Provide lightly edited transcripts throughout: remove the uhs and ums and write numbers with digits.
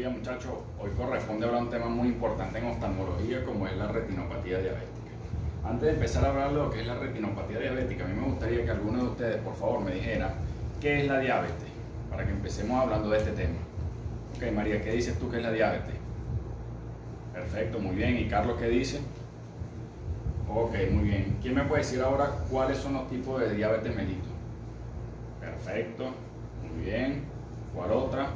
Muchachos, hoy corresponde hablar de un tema muy importante en oftalmología como es la retinopatía diabética. Antes de empezar a hablar de lo que es la retinopatía diabética, a mí me gustaría que alguno de ustedes por favor me dijera qué es la diabetes, para que empecemos hablando de este tema. Ok, María, ¿qué dices tú que es la diabetes? Perfecto, muy bien. ¿Y Carlos qué dice? Ok, muy bien. ¿Quién me puede decir ahora cuáles son los tipos de diabetes mellitus? Perfecto, muy bien. ¿Cuál otra?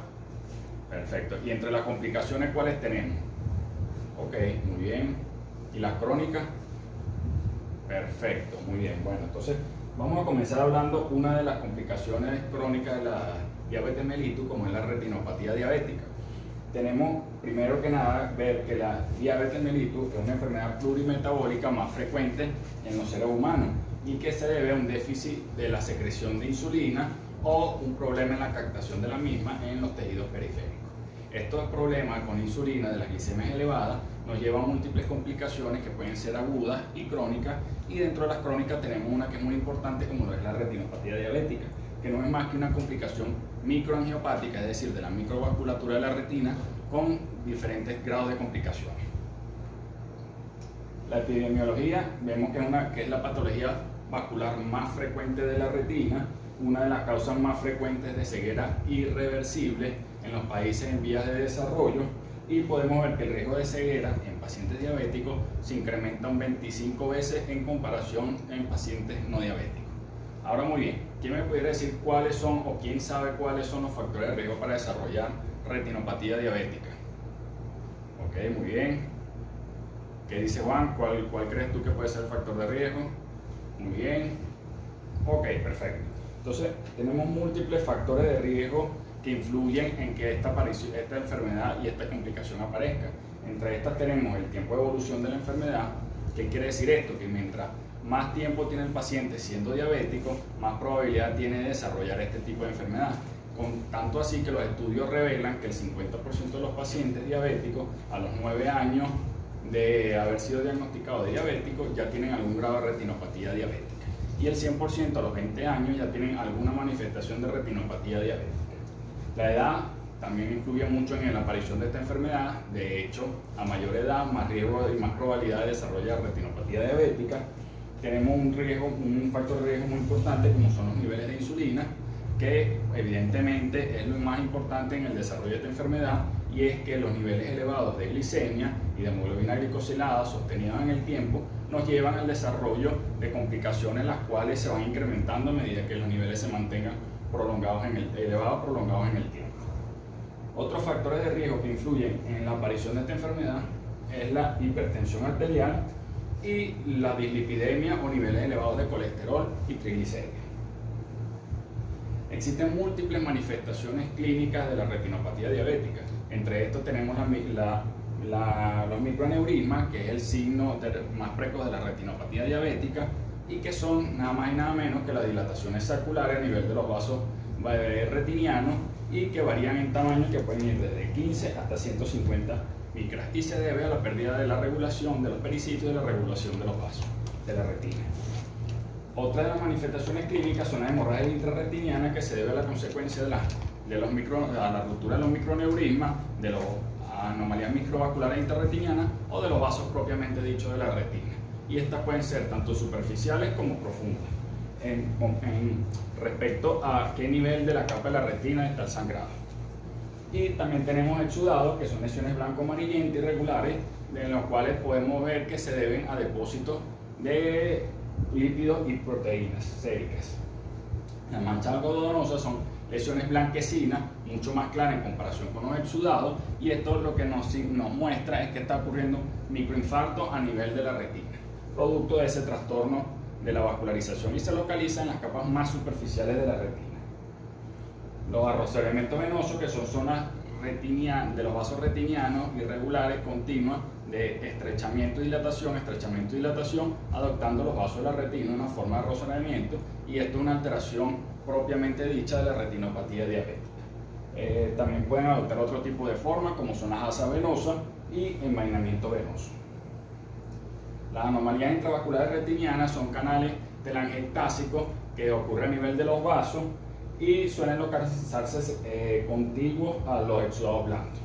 Perfecto. ¿Y entre las complicaciones cuáles tenemos? Ok, muy bien. ¿Y las crónicas? Perfecto, muy bien. Bueno, entonces vamos a comenzar hablando una de las complicaciones crónicas de la diabetes mellitus, como es la retinopatía diabética. Tenemos primero que nada ver que la diabetes mellitus es una enfermedad plurimetabólica más frecuente en los seres humanos y que se debe a un déficit de la secreción de insulina o un problema en la captación de la misma en los tejidos periféricos. Estos problemas con insulina de las glicemias elevadas nos llevan a múltiples complicaciones que pueden ser agudas y crónicas, y dentro de las crónicas tenemos una que es muy importante, como lo es la retinopatía diabética, que no es más que una complicación microangiopática, es decir, de la microvasculatura de la retina con diferentes grados de complicaciones. La epidemiología, vemos que es la patología vascular más frecuente de la retina, una de las causas más frecuentes de ceguera irreversible en los países en vías de desarrollo, y podemos ver que el riesgo de ceguera en pacientes diabéticos se incrementa un 25 veces en comparación en pacientes no diabéticos. Ahora muy bien, ¿quién me pudiera decir cuáles son o quién sabe cuáles son los factores de riesgo para desarrollar retinopatía diabética? Ok, muy bien. ¿Qué dice Juan? ¿Cuál crees tú que puede ser el factor de riesgo? Muy bien. Ok, perfecto. Entonces, tenemos múltiples factores de riesgo que influyen en que esta enfermedad y esta complicación aparezca. Entre estas tenemos el tiempo de evolución de la enfermedad. ¿Qué quiere decir esto? Que mientras más tiempo tiene el paciente siendo diabético, más probabilidad tiene de desarrollar este tipo de enfermedad. Tanto así que los estudios revelan que el 50% de los pacientes diabéticos a los 9 años de haber sido diagnosticados de diabéticos ya tienen algún grado de retinopatía diabética, y el 100% a los 20 años ya tienen alguna manifestación de retinopatía diabética. La edad también influye mucho en la aparición de esta enfermedad. De hecho, a mayor edad, más riesgo y más probabilidad de desarrollar retinopatía diabética. Tenemos un factor de riesgo muy importante, como son los niveles de insulina, que evidentemente es lo más importante en el desarrollo de esta enfermedad, y es que los niveles elevados de glicemia y de hemoglobina glicosilada sostenidos en el tiempo nos llevan al desarrollo de complicaciones, las cuales se van incrementando a medida que los niveles se mantengan elevados prolongados en el tiempo. Otros factores de riesgo que influyen en la aparición de esta enfermedad es la hipertensión arterial y la dislipidemia o niveles elevados de colesterol y triglicéridos. Existen múltiples manifestaciones clínicas de la retinopatía diabética. Entre estos tenemos los microaneurismas, que es el signo más precoz de la retinopatía diabética, y que son nada más y nada menos que las dilataciones saculares a nivel de los vasos retinianos, y que varían en tamaño, que pueden ir desde 15 hasta 150 micras, y se debe a la pérdida de la regulación de los pericitos y de la regulación de los vasos de la retina. Otra de las manifestaciones clínicas son las hemorragias intrarretinianas, que se debe a la consecuencia de la ruptura de los microaneurismas, de las anomalías microvasculares intrarretinianas o de los vasos propiamente dichos de la retina. Y estas pueden ser tanto superficiales como profundas, respecto a qué nivel de la capa de la retina está el sangrado. Y también tenemos exudados, que son lesiones blanco-amarillentas irregulares, de los cuales podemos ver que se deben a depósitos de lípidos y proteínas séricas. Las manchas algodonosas son lesiones blanquecinas, mucho más claras en comparación con los exudados, y esto lo que nos muestra es que está ocurriendo microinfarto a nivel de la retina, producto de ese trastorno de la vascularización, y se localiza en las capas más superficiales de la retina. Los arrozamientos venosos, que son zonas de los vasos retinianos irregulares continuas de estrechamiento y dilatación, adoptando los vasos de la retina en una forma de arrozamiento, y esto es una alteración propiamente dicha de la retinopatía diabética. También pueden adoptar otro tipo de formas, como son las asas venosas y envainamiento venoso. Las anomalías intravasculares retinianas son canales telangiectásicos que ocurren a nivel de los vasos y suelen localizarse contiguos a los exudados blandos.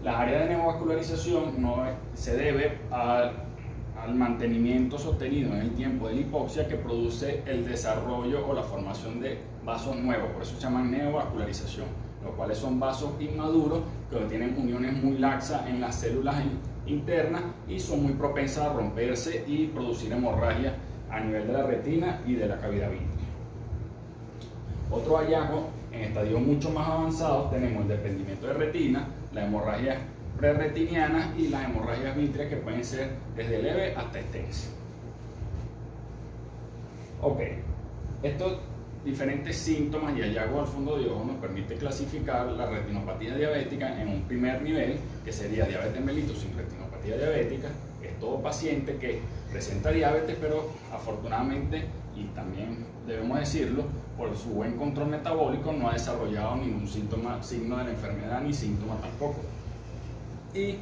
Las áreas de neovascularización no se debe al mantenimiento sostenido en el tiempo de la hipoxia que produce el desarrollo o la formación de vasos nuevos, por eso se llaman neovascularización, los cuales son vasos inmaduros que tienen uniones muy laxas en las células internas y son muy propensas a romperse y producir hemorragia a nivel de la retina y de la cavidad vitrea. Otro hallazgo en estadios mucho más avanzados tenemos el desprendimiento de retina, la hemorragia prerretiniana y las hemorragias vítreas que pueden ser desde leve hasta extensa. Ok, estos diferentes síntomas y hallazgos al fondo de ojo nos permite clasificar la retinopatía diabética en un primer nivel, que sería diabetes mellitus sin retinopatía diabética. Es todo paciente que presenta diabetes, pero afortunadamente, y también debemos decirlo, por su buen control metabólico no ha desarrollado ningún signo de la enfermedad ni síntoma tampoco. Y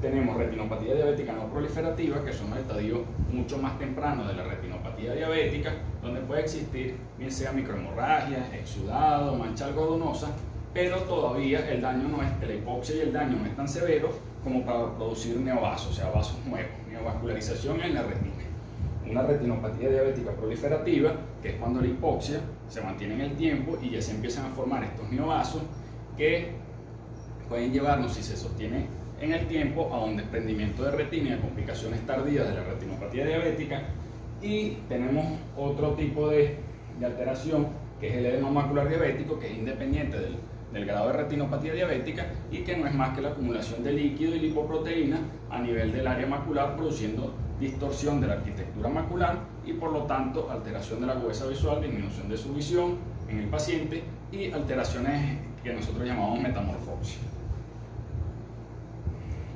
tenemos retinopatía diabética no proliferativa, que son los estadios mucho más tempranos de la retinopatía diabética, donde puede existir bien sea microhemorragia, exudado, mancha algodonosa, pero todavía el daño no es, la hipoxia y el daño no es tan severo como para producir neovasos, o sea, vasos nuevos, neovascularización en la retina. Una retinopatía diabética proliferativa, que es cuando la hipoxia se mantiene en el tiempo y ya se empiezan a formar estos neovasos que pueden llevarnos, si se sostiene en el tiempo, a un desprendimiento de retina y a complicaciones tardías de la retinopatía diabética. Y tenemos otro tipo de alteración, que es el edema macular diabético, que es independiente del grado de retinopatía diabética y que no es más que la acumulación de líquido y lipoproteína a nivel del área macular, produciendo distorsión de la arquitectura macular y por lo tanto alteración de la agudeza visual, disminución de su visión en el paciente y alteraciones que nosotros llamamos metamorfosis.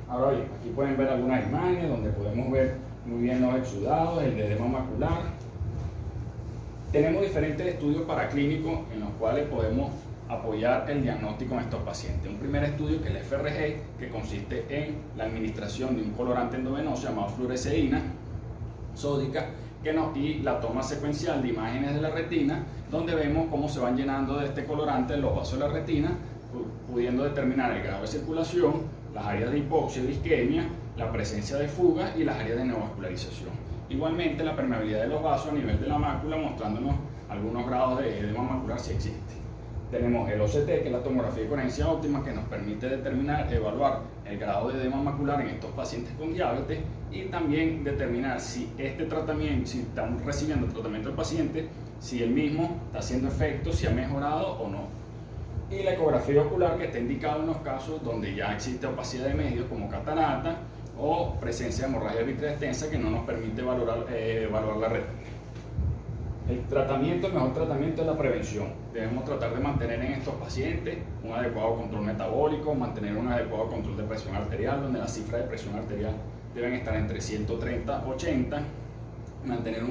Ahora bien, aquí pueden ver algunas imágenes donde podemos ver muy bien los exudados, el edema macular. Tenemos diferentes estudios paraclínicos en los cuales podemos apoyar el diagnóstico en estos pacientes. Un primer estudio, que es el FRG, que consiste en la administración de un colorante endovenoso llamado fluoresceína sódica, y la toma secuencial de imágenes de la retina, donde vemos cómo se van llenando de este colorante los vasos de la retina, pudiendo determinar el grado de circulación, las áreas de hipoxia y de isquemia, la presencia de fugas y las áreas de neovascularización. Igualmente la permeabilidad de los vasos a nivel de la mácula, mostrándonos algunos grados de edema macular si existe. Tenemos el OCT, que es la tomografía de coherencia óptima, que nos permite evaluar el grado de edema macular en estos pacientes con diabetes y también determinar si este tratamiento, si estamos recibiendo el tratamiento del paciente, si el mismo está haciendo efecto, si ha mejorado o no. Y la ecografía ocular, que está indicado en los casos donde ya existe opacidad de medios como catarata o presencia de hemorragia vitrea extensa que no nos permite evaluar la retina. El mejor tratamiento es la prevención. Debemos tratar de mantener en estos pacientes un adecuado control metabólico, mantener un adecuado control de presión arterial, donde las cifras de presión arterial deben estar entre 130 y 80, mantener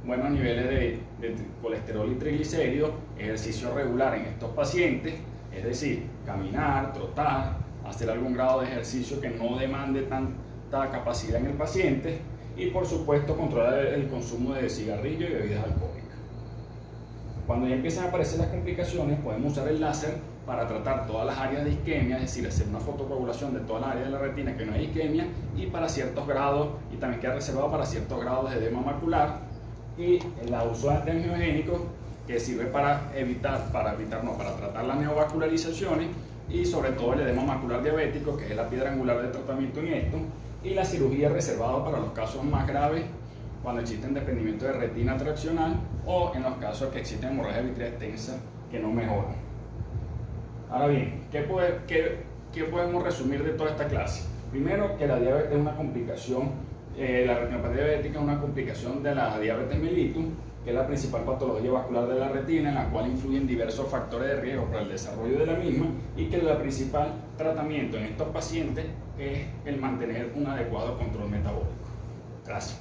buenos niveles de colesterol y triglicéridos, ejercicio regular en estos pacientes, es decir, caminar, trotar, hacer algún grado de ejercicio que no demande tanta capacidad en el paciente y por supuesto controlar el consumo de cigarrillos y bebidas alcohólicas. Cuando ya empiezan a aparecer las complicaciones, podemos usar el láser para tratar todas las áreas de isquemia, es decir, hacer una fotocoagulación de toda la área de la retina que no hay isquemia y para ciertos grados, y también queda reservado para ciertos grados de edema macular, y el uso de antiangiogénicos, que sirve para tratar las neovascularizaciones y sobre todo el edema macular diabético, que es la piedra angular de tratamiento en esto, y la cirugía reservada para los casos más graves cuando existen desprendimiento de retina traccional o en los casos que existen hemorragia vitrea extensa que no mejoran. Ahora bien, ¿qué podemos resumir de toda esta clase? Primero, que la diabetes es una complicación, la retinopatía diabética es una complicación de la diabetes mellitus, que es la principal patología vascular de la retina, en la cual influyen diversos factores de riesgo para el desarrollo de la misma, y que el principal tratamiento en estos pacientes es el mantener un adecuado control metabólico. Gracias.